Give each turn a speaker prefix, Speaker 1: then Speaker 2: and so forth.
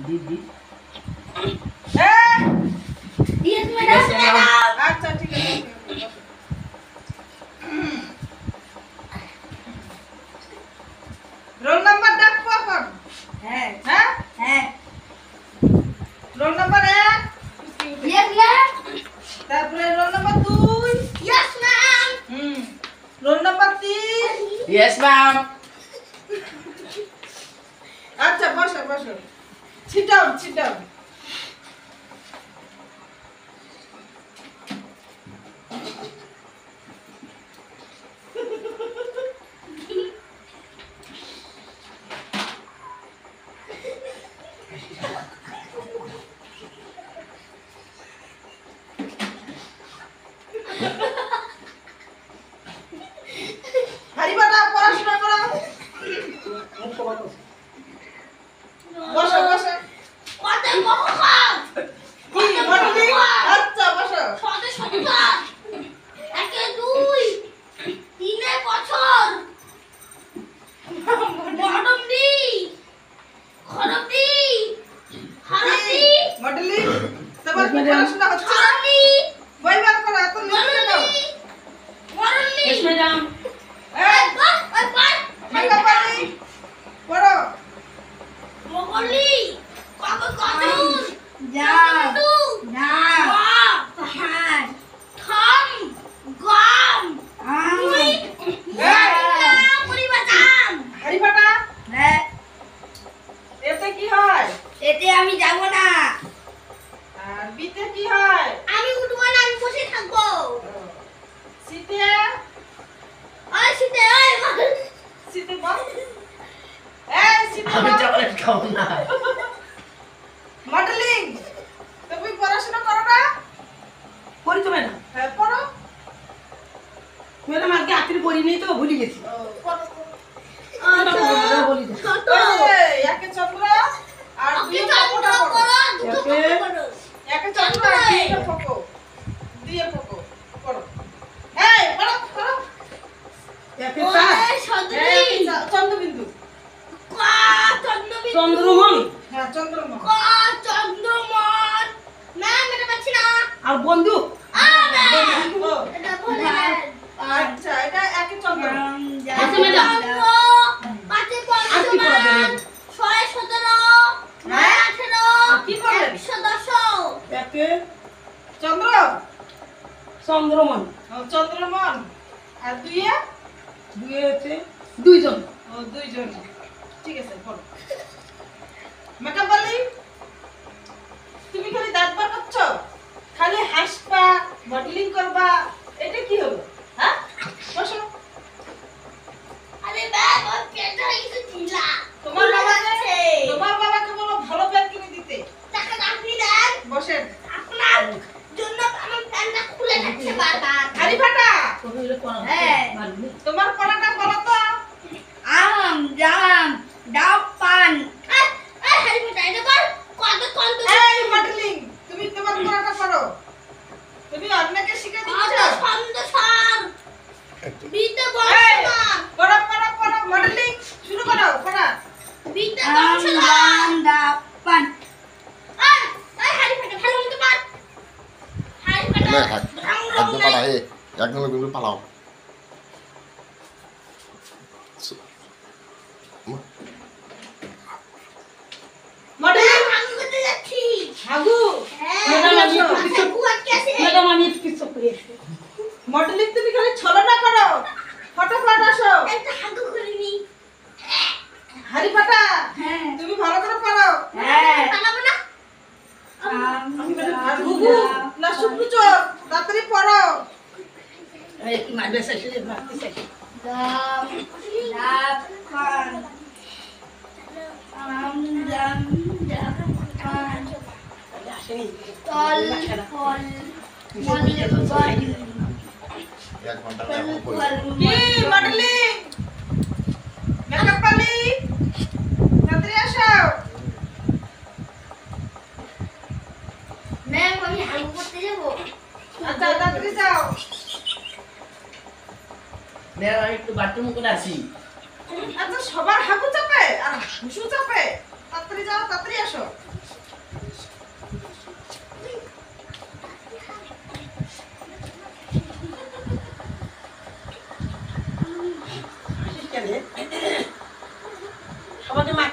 Speaker 1: দিদি
Speaker 2: yes madam.
Speaker 3: আচ্ছা ঠিক আছে রোল নাম্বার ডাকবো এখন
Speaker 2: হ্যাঁ
Speaker 3: হ্যাঁ
Speaker 2: হ্যাঁ
Speaker 3: রোল নাম্বার 1
Speaker 2: ইয়েস ম্যাম।
Speaker 3: তারপরে roll number 2
Speaker 2: yes ma'am.
Speaker 3: Roll number 3
Speaker 1: yes ma'am
Speaker 3: আচ্ছা বসো বসো সিট ডাউন সিট ডাউন হারিবাটা পড়াশোনা করো বসো বসো
Speaker 2: কত মহকাম।
Speaker 3: কি বললি আচ্ছা বসো
Speaker 2: শত শতবার। একে দুই তিনে বছর। বড়ম দি খরম দি হারাম দি
Speaker 3: মডেলিং তোমার কি পড়াশোনা হচ্ছে না?
Speaker 2: হারাম দি
Speaker 3: বই বার করো এত লিখে দাও
Speaker 2: মরণ দি।
Speaker 1: ইয়েস ম্যাডাম
Speaker 3: এই
Speaker 2: একবার
Speaker 3: লেখা পারি পড়ো
Speaker 2: মগলি কাগজ কাগজ
Speaker 4: যা না
Speaker 2: পাহাড় থাম গাম
Speaker 4: আম
Speaker 2: পরিবাজাম।
Speaker 3: হারিবাটা
Speaker 4: হ্যাঁ
Speaker 3: এতে কি হয়
Speaker 4: এতে আমি যাব না
Speaker 3: আর বিতে কি হয়
Speaker 2: আমি উঠবো না, আমি বসে থাকবো।
Speaker 3: সিতে
Speaker 2: ওই শীতে ওই
Speaker 3: সিতে বল এই সিতে
Speaker 1: আমি
Speaker 3: বল
Speaker 1: চকলেট খাবো না
Speaker 3: মডেলিং তুমি পড়াশোনা করো না
Speaker 1: করি তো ম্যাডাম
Speaker 3: হ্যাঁ পড়ো
Speaker 1: ম্যাডাম আজকে রাত্রি পড়িনি তো ভুলে গেছি
Speaker 3: পড়ো
Speaker 1: বলি দাও
Speaker 2: ছোট
Speaker 3: এই একে চন্দ্র আর
Speaker 2: আপনি
Speaker 3: দুই
Speaker 2: চন্দ্র
Speaker 3: ফোঁটা পড়ো
Speaker 2: করো, দুটো
Speaker 1: একে
Speaker 2: করো।
Speaker 3: একে চন্দ্র আর দুইটা ফোঁকো দিয়ে ফোঁকো পড়ো এই পড়ো পড়ো
Speaker 1: একে চার
Speaker 2: ওই সদরি
Speaker 3: এই চন্দ্রবিন্দু
Speaker 2: কা চন্দ্রবিন্দু
Speaker 1: চন্দ্রমন
Speaker 3: হ্যাঁ চন্দ্রমা
Speaker 2: কা চন্দ্রমন। ম্যাম এটা পাচ্ছি না।
Speaker 1: আর বন্দুক
Speaker 2: ম্যাম
Speaker 3: ও,
Speaker 2: এটা বলেন।
Speaker 3: আচ্ছা এটা একে চন্দ্র
Speaker 1: আচ্ছা, ম্যাডাম।
Speaker 2: চন্দ্র পাঁচে
Speaker 1: আর কি পড়াবেন?
Speaker 2: পঞ্চমান ছয় 17 নয় 18
Speaker 3: আর কি পড়বেন?
Speaker 2: 110।
Speaker 1: একে
Speaker 3: চন্দ্র
Speaker 1: চন্দ্রমন
Speaker 3: ও, চন্দ্রমন আর দুইয়ে
Speaker 1: দুয়েতে দুইজন
Speaker 3: ও দুইজন ঠিক আছে পড়ো মেকআপ বালি তুমি খালি দাঁত বার করছো খালি হাসবা মডেলিং করবা এটা কি হলো হ্যাঁ বসো
Speaker 2: আরে ম্যাম ওর পেটটা একটু ঢিলা।
Speaker 3: তোমার বাবাকে বলো ভালো ব্যাগ কিনে দিতে
Speaker 2: টাকা আপনি দেন।
Speaker 3: বসেন
Speaker 2: আপনার জন্য আমার প্যান্টটা খুলে যাচ্ছে বারবার।
Speaker 3: হারি ফাটা
Speaker 4: হ্যাঁ
Speaker 3: তোমার পড়াটা বলো তো
Speaker 4: আম জাম ডাব পান
Speaker 2: এই, এই হারি মোটা এটা কর। কত কত
Speaker 3: এই মডেলিং তুমি তোমার পড়াটা পড়ো তুমি অন্যকে শিখে
Speaker 2: কত
Speaker 3: দিচ্ছ
Speaker 2: ছন্দ সার বিতে
Speaker 3: এই,
Speaker 2: বংশধর
Speaker 3: পড়ো পড়ো পড়ো মডেলিং শুরু করো পড়া
Speaker 2: বিতে
Speaker 4: আম
Speaker 2: বংশধর।
Speaker 4: জাম ডাব পান
Speaker 2: এই, এই হারি মোটা ভালো মতো পার। হারি মোটা
Speaker 5: লে হাত হাত পালা হে একদম কিন্তু পালাও
Speaker 3: মডেলিং
Speaker 2: আমি করতে যাচ্ছি।
Speaker 3: হাগু
Speaker 2: হ্যাঁ
Speaker 1: ম্যাডাম, আমি
Speaker 2: হাগু
Speaker 1: একটু কিছু-
Speaker 2: আটকে আছে।
Speaker 1: ম্যাডাম আমি একটু কিছু করে এসে
Speaker 3: মডেলিং তুমি খালি ছলনা করো ফটাফট আসো
Speaker 2: একটা হাগু করে নি।
Speaker 3: হারি ফাটা
Speaker 4: হ্যাঁ
Speaker 3: তুমি ভালো করে পড়ো
Speaker 4: হ্যাঁ
Speaker 2: পালাবো না।
Speaker 4: আম
Speaker 3: আর গুগু না শুক্রুচো তাড়াতাড়ি পড়ো
Speaker 1: এই মাদ্রাসা শেষে মারতে চাই
Speaker 4: জাম ডাব পান আম জাম ডাব পান
Speaker 1: আসেনি
Speaker 4: তল ফল মল বল
Speaker 5: 1 ঘন্টা
Speaker 4: ফল
Speaker 5: এখন কই
Speaker 4: ফল
Speaker 3: কি মডেলিং মেকআপ বালি তাড়াতাড়ি আসো
Speaker 2: ম্যাম আমি হাগু করতে যাবো।
Speaker 3: আচ্ছা তাড়াতাড়ি যাও
Speaker 1: ম্যাডাম আমি একটু বাথরুম করে আসি
Speaker 3: আচ্ছা সবার হাগু চাপে আর হাসু চাপে তাড়াতাড়ি তাড়াতাড়ি যাও, তাড়াতাড়ি আসো।
Speaker 1: হাসিস কেন? আমাকে মা